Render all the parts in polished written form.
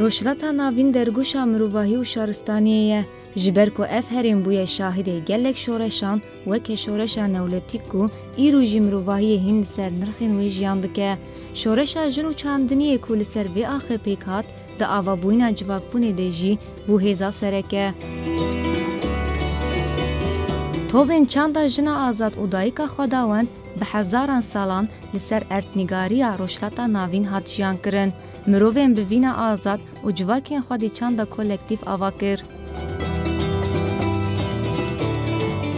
روشلاتا ناوین درگوشا مروواهی و شارستانیه جبر کو اف هرین بوی شاهده گلک شورشان و که شورشان نولتیکو ایرو جی مروواهی هند سر نرخین وی جیاندکه شورشا جنو چاندنیه کول سر وی آخه پیکات دا آوا بوینا جواک بونه دیجی بو هیزا سرکه توین چاندا جنا آزاد اودایکا خداوند به هزاران سالان لسر ارتنگاری روشلاتا ناوین هات جیان کرن مروین به وینا آزاد و جواکین خودی چاندا کولکتیف آوا کر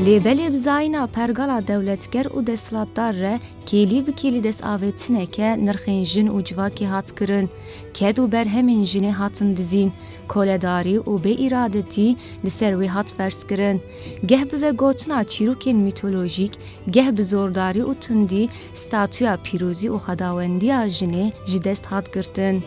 لیبلی بزاینا پرگالا دولتگر و دستلاتدار ره کلی بکلی دست آویتنه که نرخین جن و جواکی هات کرن که دو بر همین جنه هاتن دزین کولداری و به ارادتی لسر وی هات فرس کرن گه به گوتنا چیروکین میتولوژیک گه به زورداری و تندی ستاتویا پیروزی و خداوندی جنه جدست هات کرتن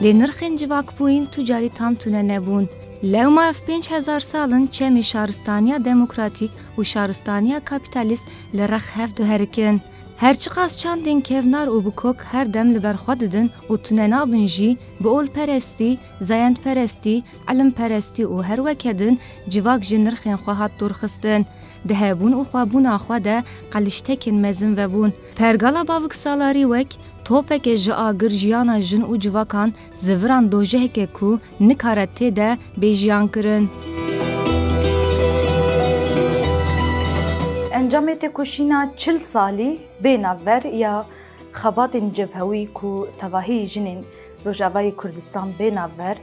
لی نرخین جواک بوین تجاری تام تونه نبون لوما اف 5000 سالن چمی شارستانیا دموکراتیک و شارستانیا کپیتالیست لرخ هف دو هرکن هرچی قاس چندین کهونار و بکوک هر دم لبرخوا ددن و تونه نابن جی به اول پرستی، زیند پرستی، علم پرستی و هر وکدن جواک جی نرخین خواهد درخستن دهبون و خوابون آخوا ده قلشتکن مزن و بون پرگالا باوک سالاری وک توپک جاگر جیانا جن و جواکان زوران دوجه که کو نکارته ده بیجیان کرن. انجام تکوشینا 40 سالی بیناور یا خبات جبهوی کو تواهی جنین روجاوای کردستان بیناور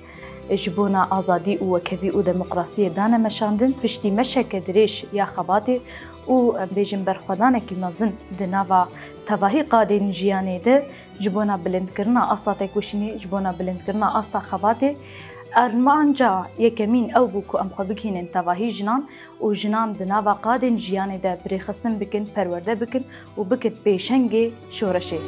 جبونا آزادی و وکوی و دموکراسی دانه مشاندن پشتی مشک دریش یا خباتی و بیجن برخودانه که مزن دناوا تواهی قادین جیانه ده جبونا بلند کرنا اصلا تکوشینی جبونا بلند کرنا اصلا خباتی ارمانجا یکمین او بو کو ام خو بکینن تواهی جنان و جنان دناوا قادین جیانه ده بریخستن بکن پرورده بکن و بکت بیشنگ شورشه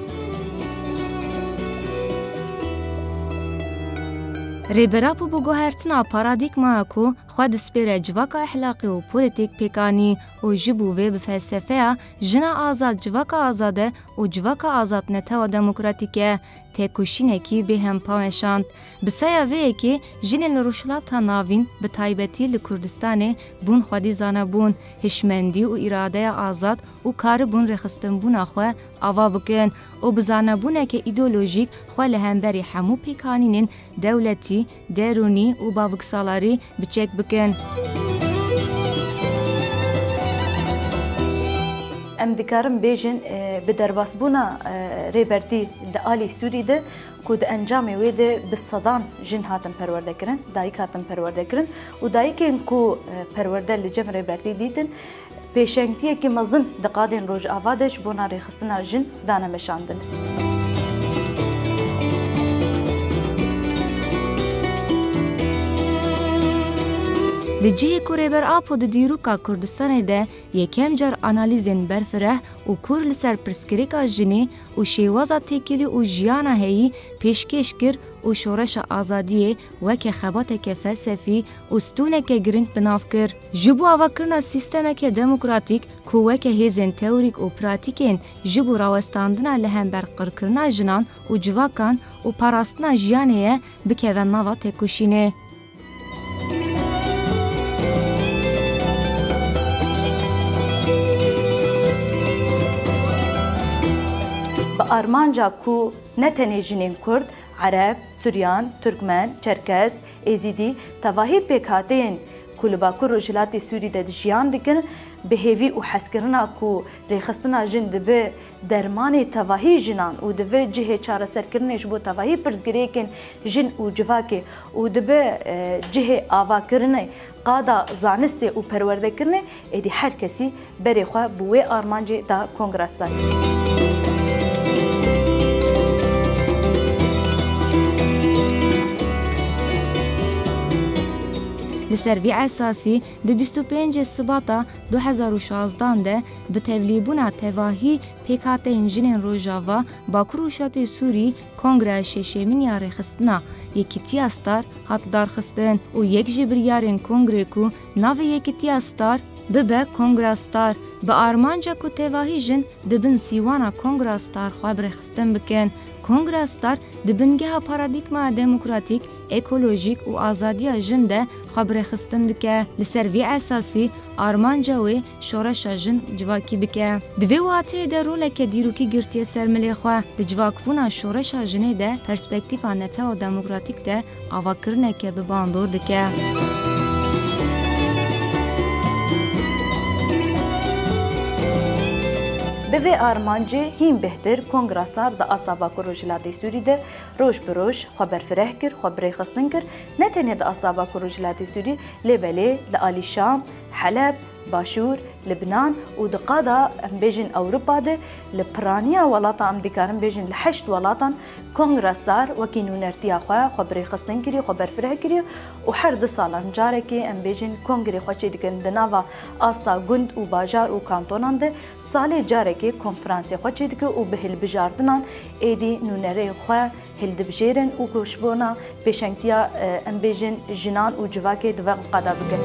ریبراپو بگو هرتنا پارادیگما کو خود سپیره جواکا احلاقی و پولیتیک پیکانی و جبوه به فلسفه جنا آزاد جواکا آزاده و جواکا آزاد نتا و دموکراتیکه تکوشینه کی به هم پامشاند بسیار وی که جن روشلاتا ناوین به تایبتی لکردستان بون خودی زانه بون هشمندی و اراده آزاد و کار بون رخستن بون آخوا آوا بکن و بزانه بونه که ایدولوژیک خوا لهمبری همو پیکانین دولتی درونی و باوکسالاری بچک بکن ام دکارم بیجن به درباس بونا ریبرتی دالی سوری ده کود انجام ویده بصدان جن هاتن پرورده کرن دایک هاتن پرورده کرن و دایکن کو پرورده لجم ریبرتی دیدن پیشنگتیه که مزن دقادن روز آوادش بونا ریخستنا جن دانه مشاندن لجه کوریبر آپو د دیروکا کردستان ده یکم جار انالیزن برفره و کور لسر پرسکریکا جنی و شیوازا تکیلی و جیانا هی پیشکش کر و شورش آزادیه وکه خباته که فلسفی و ستونه که گرنگ بناف کر جبو آوا کرنا سیستمه که دموکراتیک که وکه هیزن تئوریک و پراتیکین جبو راوستاندنا لهم برقر کرنا جنان و جواکان و پاراستنا جیانه بکوان ناوا تکوشینه آرمانجا کو نتنی جنین کرد عرب، سوریان، ترکمن، چرکس، ازیدی تواهی پیکاتین کلباکو روجلاتی سوری ده جیان دکن به هیوی و حسکرنا کو ریخستنا جن دبه درمان تواهی جنان و دبه جه چاره سرکرنش بو تواهی پرزگری کن جن و جواکه و دبه جه آوا کرنه قادا زانسته و پرورده کرنه ایدی هر کسی بری خواه بوی آرمانجی دا کنگرستان لسروی اساسی د 25 سباتا 2016 ده به تولیبونا تواهی پیکات انجین روجاوا باکروشات سوری کنگره ششمین یاری خستنا یکیتی استار هات دارخستن و یک جبریارین کنگره کو ناو یکیتی استار به کنگراستار به آرمانجا کو تواهی جن دبن سیوانا کنگراستار خواب رخستن بکن کنگرستار دبنگه پارادیگما دموکراتیک اکولوژیک و آزادی جن ده خبر خستن دکه لسروی اساسی آرمانجا و شورش جن جواکی بکه دوی واته ده رولک دیروکی گرتی سرملی خواه ده جواکبونا شورش جنه ده پرسپکتیف نتا و دموکراتیک ده آواکرنه که بباندور دکه به آرمانجی هیم بهتر کنگرستار دا آسابا کروجلاتی سوری ده روش بروش خبر فرح کر خبر خستن کر نه تنها دا آسابا کروجلاتی سوری لبلی لآلی شام حلب باشور لبنان و دقادا بيجن أوروبا ده لبرانيا ولاتا أم ديكارن بيجن لحشت ولاتا كونغرستار وكينو نرتيا خواه خبري خستن كري خبر فرح كري وحرد صالان جاركي أم بيجن كونغري خوشي ديكن دناوا آستا گند و باجار و كانتونان ده سالي جاركي كونفرانسي خوشي ديكن و بهل بجاردنان ايدي نونري خواه هل دبجيرن و كوشبونا بيشنكتيا أم بيجن جنان و جواكي دوغ قادا بكن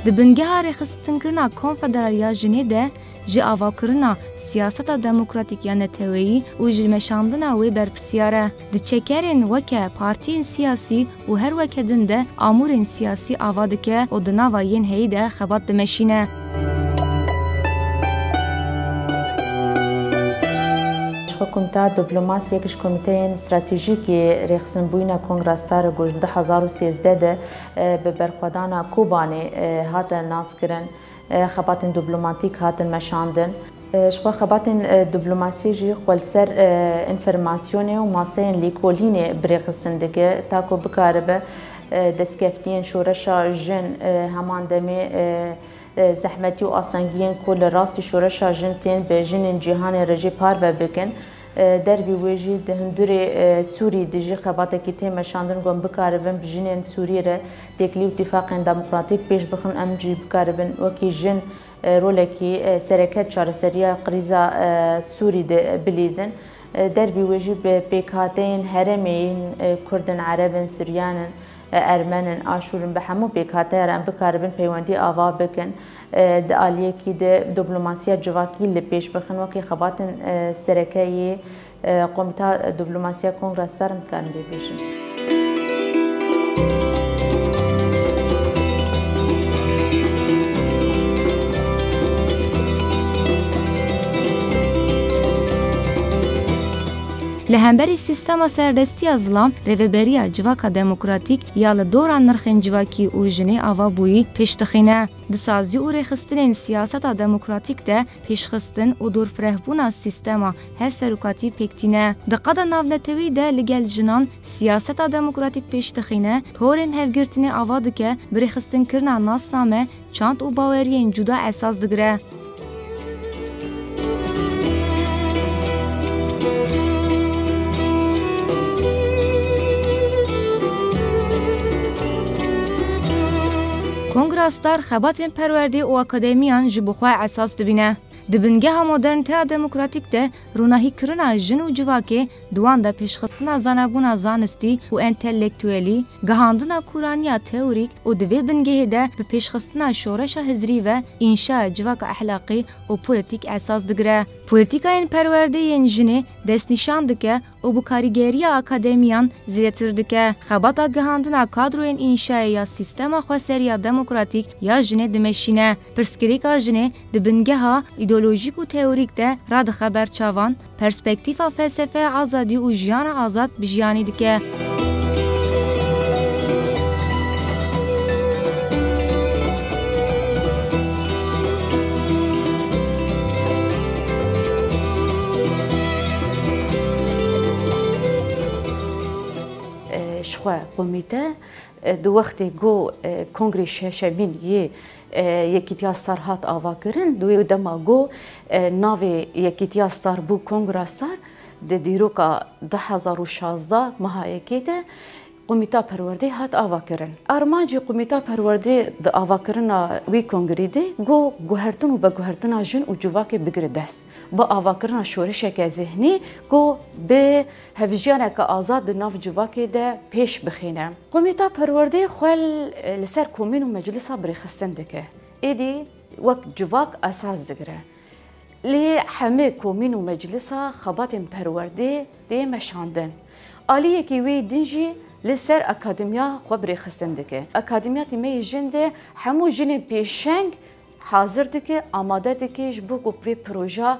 دبنگه رخصتن کرنا کنفدرالیا جنه ده جی آوا کرنا سیاست دموکراتیک یا نتویی و جمشاندنا وی برپسیاره ده چکرین وکه پارتین سیاسی و هر وکدن ده آمورین سیاسی آوا دکه و دناوا ین هیده خبات دمشینه کمیته دیپلماسی یکش کمیته استراتژیکی رخصن بوینا کنگرستار گوش 2013 ده به برخوردان کوبانی هات ناس کرن خبات دیپلماتیک هات مشاندن شخوا خبات دیپلماسی جی خول سر انفرماسیون و ماسین لیکولین برخصن دگه تاکو بکاربه دسکفتین شورشا جن همان دمی زحمتی و آسانگین کل راستی شورشا جنتین به جنین جهان رجی پار بکن در بیویجی دهندور سوری دیجی خباته کی تیم شاندن گم بکاربن بجنین سوری ر دکلی اتفاق دموکراتیک پیش بخن امجی بکاربن وکی جن رولکی سرکت چارسریا قریزا سوری ده بلیزن در بیویجی به پیکاتین هرمین کردن عربن سریانن ارمنن آشورن به همو پیکاتر ام بکاربن پیوندی آوا بکن د آلیه کی د دیپلماسیا جواکی لپیش بخن وکی خباتن سرکایی قومیته دیپلماسیا کنگرستار امکان ببیشن لهمبری سیستما سردستی ازلام ریوبریا جواکا دموکراتیک یا لدوران نرخین جواکی او جنه آوا بویی پیشتخینه. دسازی او رخستن سیاست دموکراتیک ده پیشخستن و دور فرهبونا سیستما هف سروکاتی پکتینه. دقیقا ناونتوی ده لگل جنان سیاست دموکراتیک پیشتخینه تورین هفگرتنی آوا دکه برخستن کرنا ناسنامه چاند و باورین جدا اساس دگره. کنگرستار خباتین پرورده و اکادمیان جبخواه اساس دبینه. دبنگه مدرنته دموکراتیک ده روناهی کرنا جن و جواکه دوان ده پیشخستنا زنبونا زانستی و انتلیکتویلی گهاندنا کورانیا تئوریک و دوی بنگه ده به پیشخستنا شورش هزری و انشاء جواک اخلاقی و پولیتیک اساس دگره. پولیتیکا این پرورده این جنه دست نشان دکه و بکاریگری اکادمیان زیادتر دکه. خباتا گهاندنا کادرو این انشاء یا سیستم خواسری دموکراتیک یا جنه دمشینه. پرسکریکا جنه دبنگه ها ایدئولوژیک و تئوریک ده راد خبر چاوان پرسپکتیفا فلسفه آزادی و جیان آزاد بجیانی دکه. شخوا قومیته دو وقتی گو کنگره ششمین یکیتیا ستار هات آوا کرن دوی دما گو ناوی یکیتیا ستار بو کنگره ستار ده دیروکا 2016 مهایکی ده قومیتا پرورده هات آوا کرن. ارمانجی قومیتا پرورده ده آوا کرن وی کنگری ده گو گوهرتون و با گوهرتون جن و جواک بگره دست. با آوا کرن شورش که ذهنی گو به هفجیانه که آزاد ناف جواک ده پیش بخینه. قومیتا پرورده خوال لسر کومین و مجلس بری خستن دکه. ایدی وقت جواک اساس دگره لی همه کومین و مجلسا خبات پرورده دی مشاندن آلیه که وی دنجی لسر اکادمیا خبری خستندگه اکادمیا تیمه جنده همو جن پیشنگ حاضر دکه آماده دکه جبو گوی پروژه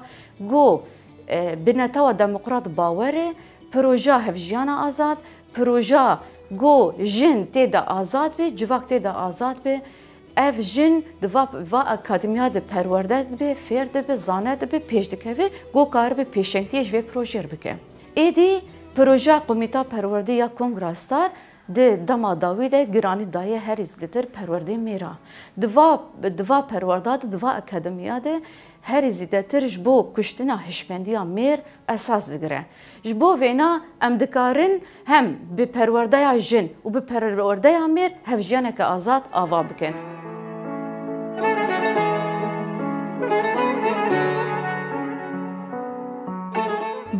گو بنتاو دموکرات باوره پروژه هفجیانا آزاد پروژه گو جن تیدا آزاد به جواک تیدا آزاد به اف جن دوا اکادمیا د پرورده به فرد به زانه به پیش دکه گو کار به پیشنگتیش و پروژه بکه ایدی پروژه کمیته پرورده یا کنگرستار ده دما داویده گرانی دایه هر ازدتر پرورده میرا دوا پرورده دوا اکادمیا ده هر ازدتر جبو کشتنا هشمندیا میر اساس دگره جبو وینا ام دکارن هم به پرورده جن و به پرورده میر هفجیانه که آزاد آوا بکن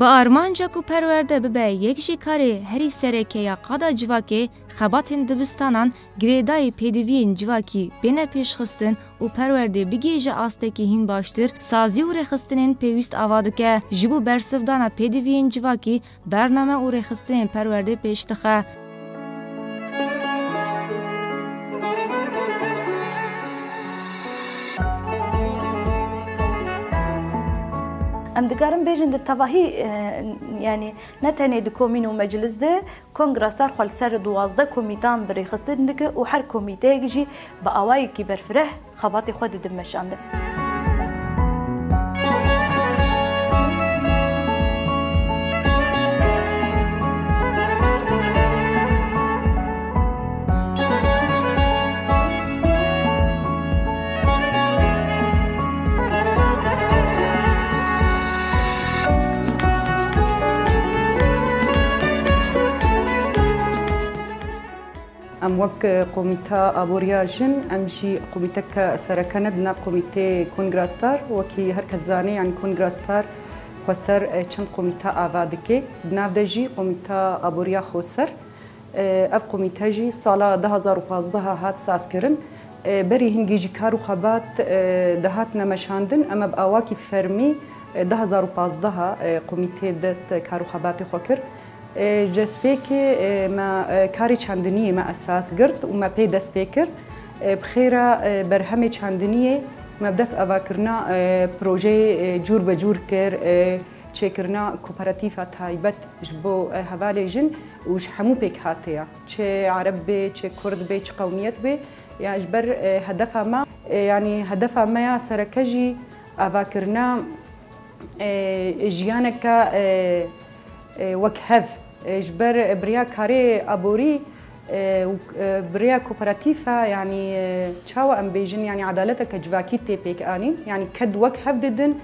با آرمانجا کو پرورده ببه یک جی کاری هری سرکه یا قادا جواکی خباتین دبستانان گریدای پیدوین جواکی بینه پیش خستن و پرورده بگیجه آستکی هین باشتر سازی و رخستنین پیویست آواده که جبو برسفدانا پیدوین جواکی برنامه و رخستنین پرورده پیشتخه ام دگرم بیجن ده تواهی یعنی نتنی ده کومین و مجلس ده کنگراسار خال سر 12 کمیتان بری خستن دکه و هر کمیته جی با آوایی کی برفره خباتی خود دمشانده ام وک قومیتا ابوریا جن ام جی قومیتا سرکند نا قومیته کنگراستار وکی هر کزانی یعنی کنگراستار خسر چند قومیتا آوادکه ناو دجی قومیتا ابوریا خسر اف قومیتا جی سالا 2015 هات ساز کرن بری هنگیجی کارو خبات دهات نمشاندن اما باواکی فرمی 2015 قومیته دست کارو خبات خوکر جسبه که ما کاری چندنیه ما اساس گرد و ما پی دست بکر بخیره بر همه چندنیه ما بدست اواکرنا پروژه جور بجور کر چکرنا کوپراتیفا تایبت جبو حوالی جن وش همو پیک هاتیا چه عرب بی چه کرد بی چه قومیت بی يعني جبر هدفها ما يعني هدفها ما سركجي اواكرنا جيانك وكهف جبر بريا كاري ابوري بريا كوبراتيفا يعني تشاو ام بيجن يعني عدالتك جواكي تيبيك اني يعني كد وكهف ددن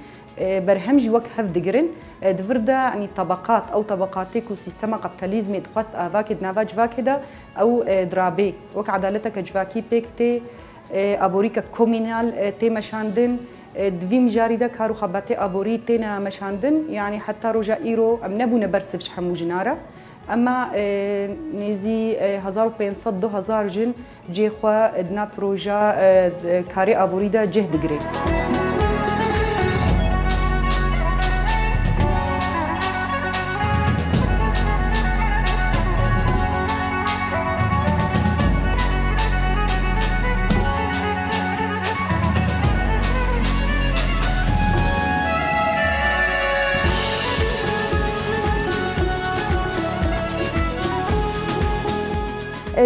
برهمجي وكهف دقرن دفردا يعني طبقات او طبقات ايكو سيستما كابيتاليزم تخواست افاكد نافا جواكدا او درابي وك عدالتك جواكي بيك تي ابوريكا كومينال تي مشاندن دویم جاریده کارو خباته ابوری تینا مشاندن يعني حتى رجا ایرو ام نبونه برسفش حمو جناره اما نزی 1500-2000 جن جی خو ادنا پروژه کاری ابوری ده جهد گری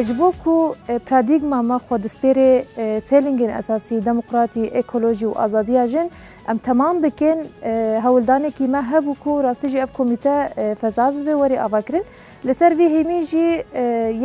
جبوكو براديغما ما خود سبيري سيلينجين اساسي ديمقراطي ايكولوجي وازاديه جن ام تمام بكن هولداني كي ما هبوكو راستيجي اف كوميتا فزاز بوري افاكرين لسر في هيميجي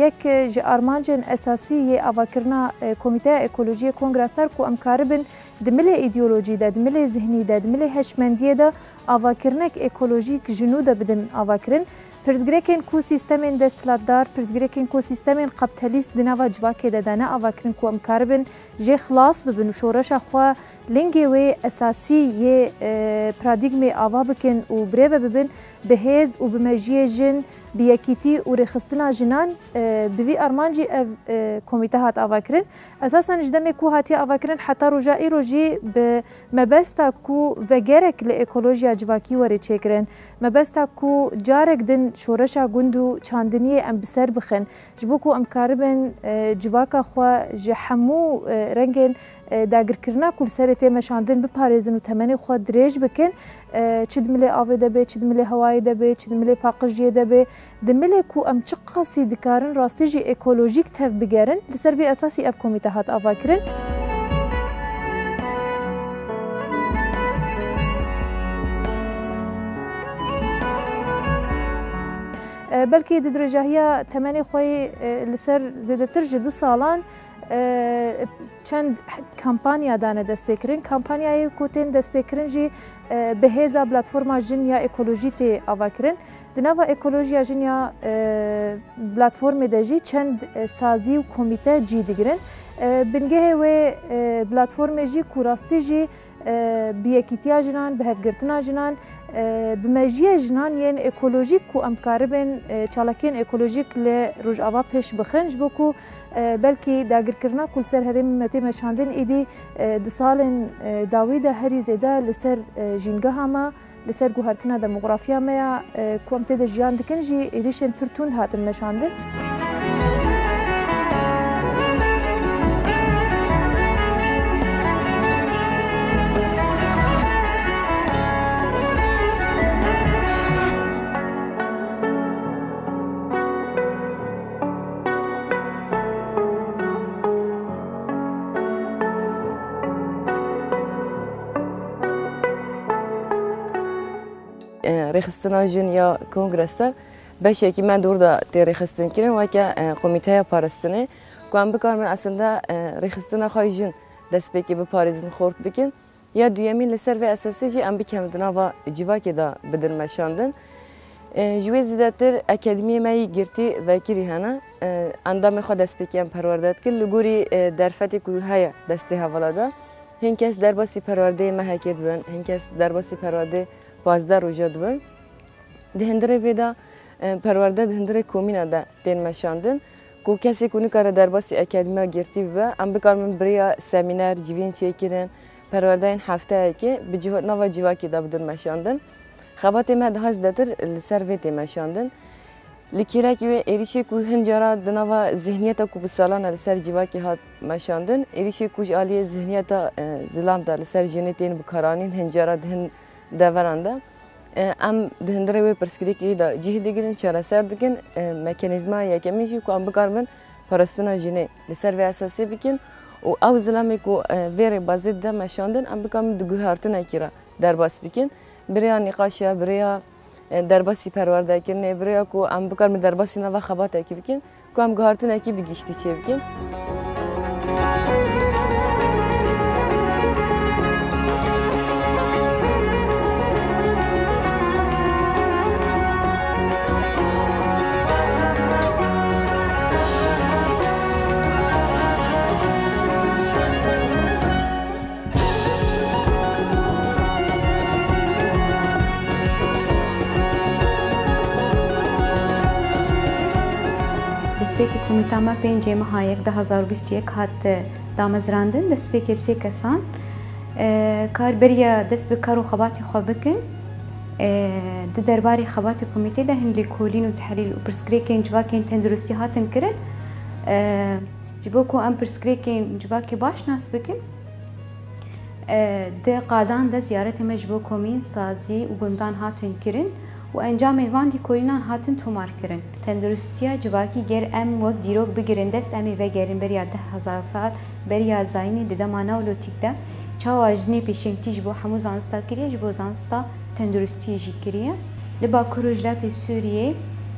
يك جي ارمانجن اساسي افاكرنا كوميتا ايكولوجي كونغرستار كو ام كاربن دملي ايديولوجي دا دملي ذهني دا دملي هشمنديه دا افاكرنك ايكولوجيك جنودا بدن افاكرين پرزگریکن کو سیستمین دستلاتدار پرزگریکن کو سیستمین کاپیتالیست دنوا جواکه دادانه آواکرین کو امکاربن جه خلاص ببن شورش خوا لنگی و اساسی یه پرادیگم آوا بکن و بریو ببن بهز و بمجیه جن بیەکیتی و ڕێخستنا ژنان بڤی ئەرمانجی ئەv کۆمیتە هات ئاواکردن ئەساساً ji demê ku hatiye avakirin heta roja îro jî bi mebesta ku vegerek li ekolojiya civakî werê çêkirin mebesta ku carek din şoreşa gund û çandiniyê em bi ser bixin ji bo ku em karibin civaka xwe ji hemû rengên dagirkirina ku li serê tê meşandin biparêzin û temenê xwe dirêj bikin çi di milê avê de bê çi di milê hewayê de bê çi di milê paqijiyê de bê di milê ku em çi qasî dikarin rastî jî ekolojîk tev bigerin li ser vê esasî ev komîte hat avakirin. Belkî di dirêjahiya temenê xwe li ser zêdetir ji 2 salan çend kampanya dane destpêkirin. Kampanyayê ku tên destpêkirin jî bi hêza platforma jin ya ekolojî tê avakirin. Di nava ekolojiya jin ya platformê de jî çend sazî û komîte cî digirin. Bingehê wê platformê jî ku rastî jî biyekîtiya jinan, bi hevgirtina jinan, bi mejiya jinan yên ekolojîk ku em karibin çalakiyên ekolojîk li rojava pêş bixin ji bo ku belkî dagirkirina ku li ser herêmê me tê meşandin êdî di salên dawî de herî zêde li ser jîngeha me li ser guhertina demografiya me ya ku em tê de jiyan dikin jî êrişên pir tund hatin meşandin. Rêxistina jin ya kongresta beşekî me dor da tê rêxistin kirin weke komîteya parastinê ku em bikarin aslında rêxistina xwe jin destpêkê biparêzin xort bikin ya duyemîn li ser vê esasî jî em bikem di nava civakê da bidin meşandin. Ji wê zêdetir akademiyê me yî girtî vekirî hene endamê xwe destpêkê em perwerde dikin li gorî derfetê ku heye destê hevala da hin kes derbasî perwerdeyê me hekê dibin hin kes derbasî perwerdê 15 roja dibin. Di hindirê vê de perwerde di hindirê komîna de tên meşandin ku kesê ku nikare derbasî akademiya girtî bibe em bikarin biriya semîner civîn çêkirin perwerdeyên hefteyekê bi nava civakê de bidin meşandin. Xebatê me daha zêdetir li ser vê tê meşandin. Li kêrekî wê êrişê ku hin cara di nava zihniyeta ku bi salan li ser civakê hat meşandin êrişê ku ji aliyê zihniyeta zilam da li ser jinê tên bikaranîn hin cara di hin deveran de em di hindirê wê pirsgirêkê de cih digirin çareser dikin mekanîzma yekemî jî ku em bikarbin parastina jinê li ser vê esasê bikin û ew zilamê ku vê rêbazê de meşandin em bikarin di guhertinekî re derbas bikin biriya nîqaşiya biriya derbasî perwerdekirinê biriya ku em bikarin derbasî nava xebatekî bikin ku em guhertinekî bi giştî çê bikin. Destpêkê komîta me 5 meha 2021 hat damezrandin destpêkê bi 3 kesan karberiya dest bi kar û xebatê xwe bikin di derbarê xebatê komîtê de hin lêkolîn û tehlîl û pirsgirêkên civakên tenduristî hatin kirin ji bo ku em pirsgirêkên civakê baş nas bikin di qadan de ziyaretê me ji bo komîn sazî û gundan hatin kirin û encamên van lêkolînan hatin tomar kirin. Tenduristiya civakî ger em wek dîrok bigirin dest em ê vegerin beriya 10,000 sal beriya zayînê di dema newlotîk de çawa jinê pêşengtî ji bo hemû zanista kiriye ji bo zanista tenduristiyê jî kiriye. Li Bakur û Jilatê Sûriyê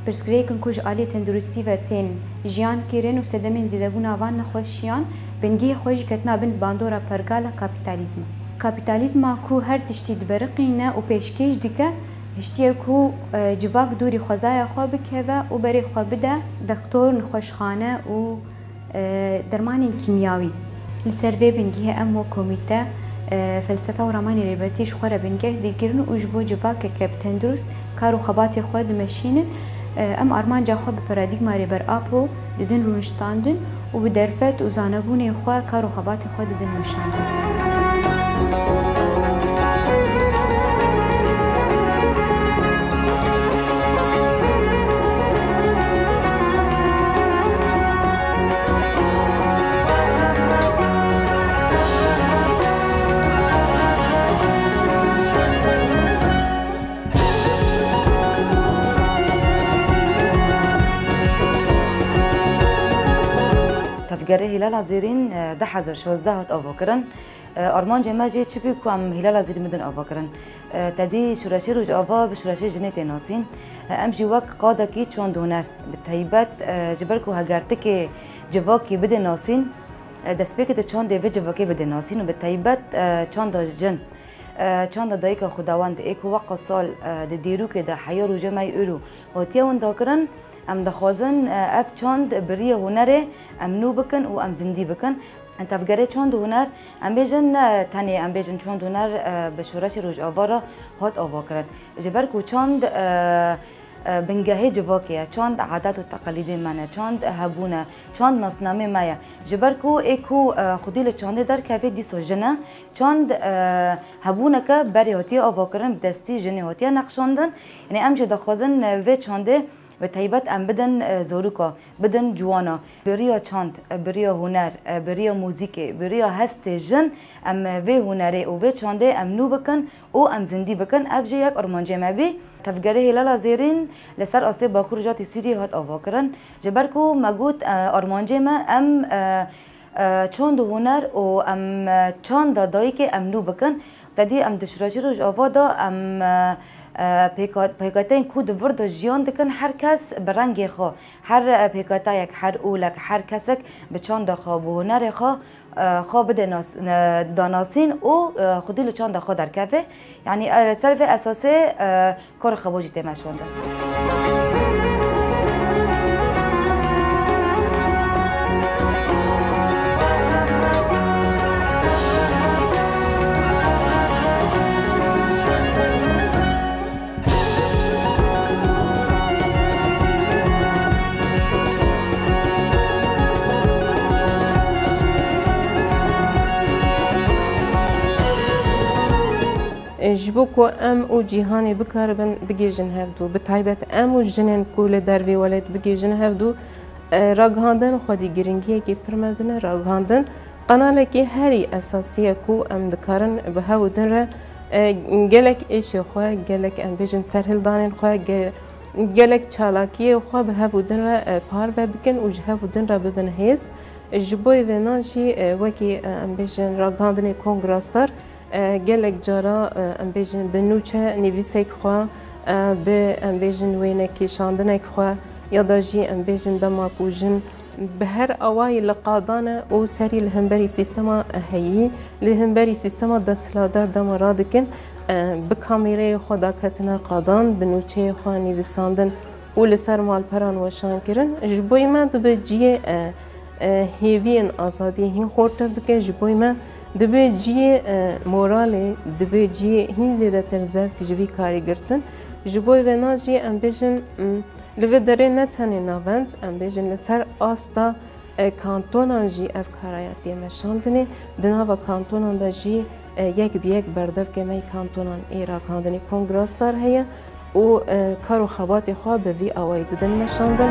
pirsgirêkin ku ji aliyê tenduristî ve tên jiyan kirin û sedemên zêdebûna van nexweşiyan bingehê xwe jî ketina bin bandora pergala kapîtalîzma. Kapîtalîzma ku her tiştî diberiqîne û pêşkêş dike هشتیه کو جواک دوری خوازای خواب بکه و برای خواب بده دکتر نخوشخانه و درمان کیمیایی. لسروی بنگیه ام و کمیته فلسفه و رمانی ریبرتیش خوره بنگه دیگرن و جبو جواک که تندرست کار و خبات خود مشینه ام ارمانجا خو به پارادایگما ریبر آپو ددن رونشتاندن و به درفت و زانبون خو کار و خبات خو ددن نشاندن. تفجره هلال زيرين 2016 هات آواکرن آرمان جماجی چی بی کم هلال زیر مدن آواکرن تدی شورشی روج آوا به شورشی جنیت ناسین امجی وقت قاده کی چون دونر بتهیبت جبر کو هگرته که جواکی بده ناسین دست بکت چون دیو جواکی بده ناسین و بتهیبت چون داجن چند دایی که خداوند ایکو وقت سال دیرو که ده حیار و جمعی اولو و تیاون داکرن ام دخوازن اف چند بریه هنره ام نو بکن و ام زندی بکن انت بگره چند هنر ام بیجن تانی ام بیجن چند هنر به شورش روز آوارا هات آوا کرد جبر کو چند بنگاهی جواکیه چند عادات و تقالید منه چند هبونه چند ناسنامه مایه جبر کو ایکو خودیل چنده در کافی دیسو جنه چند هبونه که بری هاتی آوا کردن دستی جنه هاتی نقشاندن یعنی ام جدا خوازن و چنده به تایبت ام بدن زوروکا بدن جوانا بریا چاند بریا هنر بریا موزیک بریا هست جن ام و هنره و و چانده ام نو بکن او ام زندی بکن افجه یک ارمانجه مبی تفگره هلال زیرین لسر آسته باکور جاتی سوری هات آوا کرن جبرکو مگوت ارمانجه ما ام چاند هنر و ام چاند دایی که ام نو بکن تدی ام دشراجی روش آوا دا ام پیکاتین کود ورد جیان دکن هر کس برنگ خو هر پیکاتایک هر اولک هر کسک به چند خو به هنر خو بده داناسین او خودی لچند خو در کفه یعنی سرف اساسی کار خواجی تماشونده. جبوكو ام او جيهاني بكاربن بجيجن هفدو بتعيبت ام او جنن كول دروي ولد بجيجن هفدو راغاندن خودي گرنگيه كي پرمزنه راغاندن قناله كي هري اساسيه كو ام دكارن بهاو دن را گلك ايش خو گلك ام بجن سرهل دانن خو گلك چالاكيه خو بهاو دن را پار بكن او جهاو دن را ببن هيز جبوي ونانجي وكي ام بجن راغاندن كونغراستار گلک جارا ام بیشن بنوچه نویسک خوا به ام بیشن وینکی شاندنک خوا یا داجی ام بیشن دما کوجن به هر اوای لقادانه او سری لهمبری سیستما هایی لهمبری سیستما دستلادر دما رادکن به کامیره خدا کتنا قادان بنوچه خوا نویساندن او لسر مال پران وشان کرن جبوی ما دبه جیه هیوین آزادی هین خورتر دکه جبوی ما دبی جی مورالی دبی جی هین زیاده ترزف جوی کاری گرتن جبوی و ناجی ام بیشن لوی داره نتنی نوند ام بیشن لسر آستا کانتونان جی اف کارایاتی مشاندنی دناوا کانتونان دا جی یک بیک بردف که می کانتونان ایرا کاندنی کنگراستار هیا و کارو خوابات خواه به وی آوائی ددن مشاندن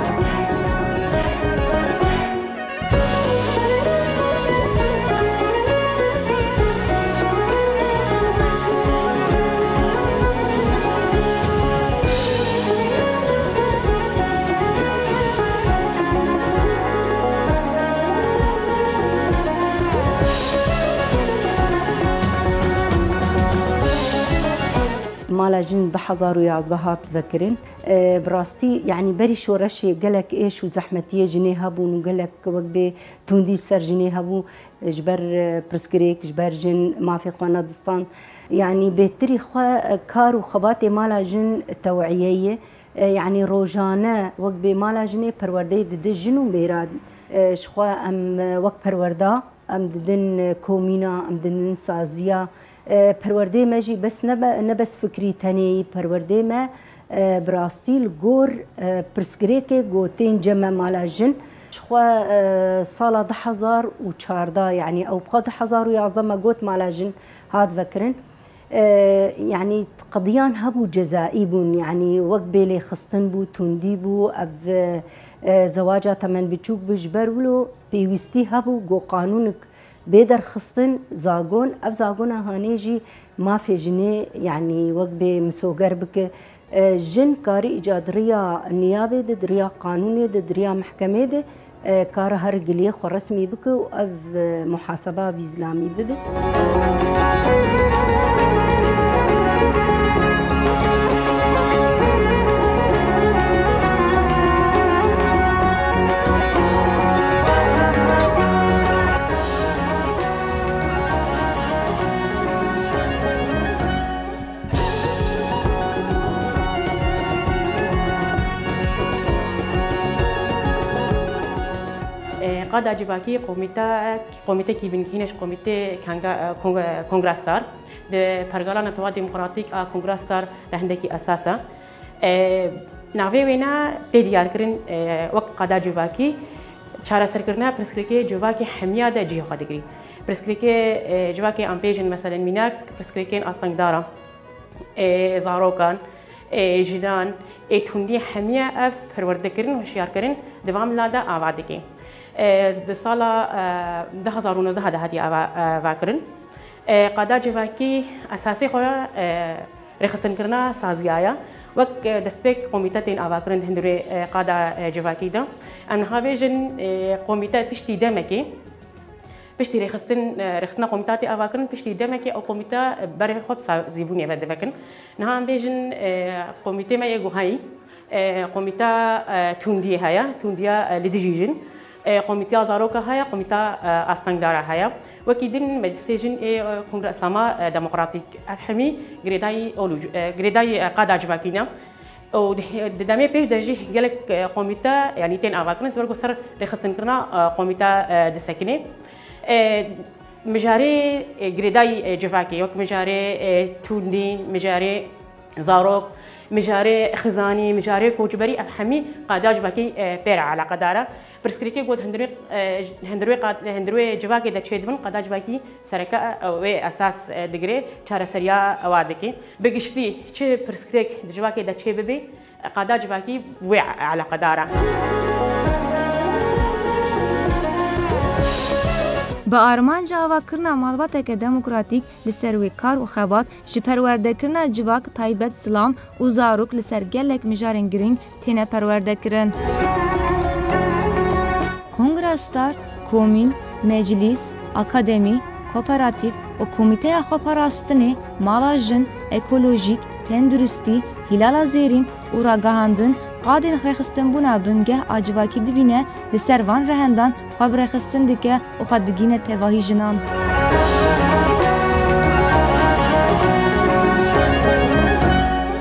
مالا جن 2011 تذكرين براستي يعني بري شورشي قالك ايش وزحمتيه جنيه هبون وقالك وقبي توندي سر جنيه هبو جبر برسكريك جبر جن ما في قنادستان يعني بهتري خوا كار وخباتي مالا جن توعييه يعني روجانا وقبي مالا جنيه پروردي دد جنو بيراد شخوا ام وقت پروردا ام ددن كومينا ام ددن سازيا پرورده ما جي بس نبس فكري تاني پرورده ما براستی الگور پرسکریک گوتین جمع مالا جن شخوا سال 2014 يعني او بخد 2011 ما قوت مالا جن هاد فكرن يعني قضيان هبو جزائي بون يعني وقت بيلي خستن بو توندي بو اب زواجا تمن بچوك بجبر ولو بيوستي هبو قو قانونك بيدر خستن زاغون اف زاغونا هانيجي ما في جني يعني وقت بمسوغر بك جن كاري ايجاد ريا نيابه دد ريا قانوني دد ريا محكمه دد كار هر قليه خو رسمي بك اف محاسبه بإسلامي دد قادا جباكي قوميتا كي بنكينش قوميتا كونغراستار ده فرغالا نتوا ديمقراطيك كونغراستار لهندكي اساسا ناوي وينا تديار كرين وقت قادا جباكي چارا سركرنا برسكريكي جباكي حميا ده جي خدغري برسكريكي جباكي امبيجن مثلا ميناك برسكريكين اصنغدارا زاروكان جدان توندي حميا اف پروردكرين هوشيار كرين دوام لادا آوادكي د سالا 2019 ده هدي واکرن قادا جواکی اساسی خو رخصن کرنا سازیایا وک دسپک قومیتاتین آواکرن هندره قادا جواکی ده ام هاویجن قومیتا پشتی دمکی پشتی رخصنا قومیتاتی آواکرن پشتی دمکی او قومیتا برای خود زیبونی بده بکن نه ام بیجن قومیتا ما یگو هایی قومیتا توندی هیا توندیا لدیجیجن قوميتي زاروكا هيا قوميتا استنغدارا هيا وكيدين مجلسين كونغرس اسلاما ديمقراطيك الحمي غريداي قادا جباكينا او دامي بيش دجي قالك قوميتا يعني تين افاكرن سورغو سر رخصن كرنا قوميتا دسكني مجاري غريداي جباكي وك مجاري توندي مجاري زاروك مجاري خزاني مجاري كوجبري الحمي قادا جباكي بير على قداره برسكريكي قد هندروي جواكي دا تشيدون قدا جواكي سركا او اساس دغري چارا سريا اوادكي بگشتي چه برسكريك جواكي دا تشي ببي قدا جواكي وي على قداره با آرمان جاوا کرنا مالباتک دموکراتیک لسروی کار و خبات جی پرورده کرنا جواک تایبت سلام و زاروک لسر گلک مجارن گرینگ تینه پرورده کرن کنگرستار، کومین، مجلس، اکادمی، کوپراتیف و کمیته خبراستنه مالاجن، اکولوژیک، تندرستی، هلال زیرین و راگهاندن قادین خرخستن بنا بنگه آجواکی دبینه لسروان رهندان خبر خستن دکه و خدگین تواهی جنان.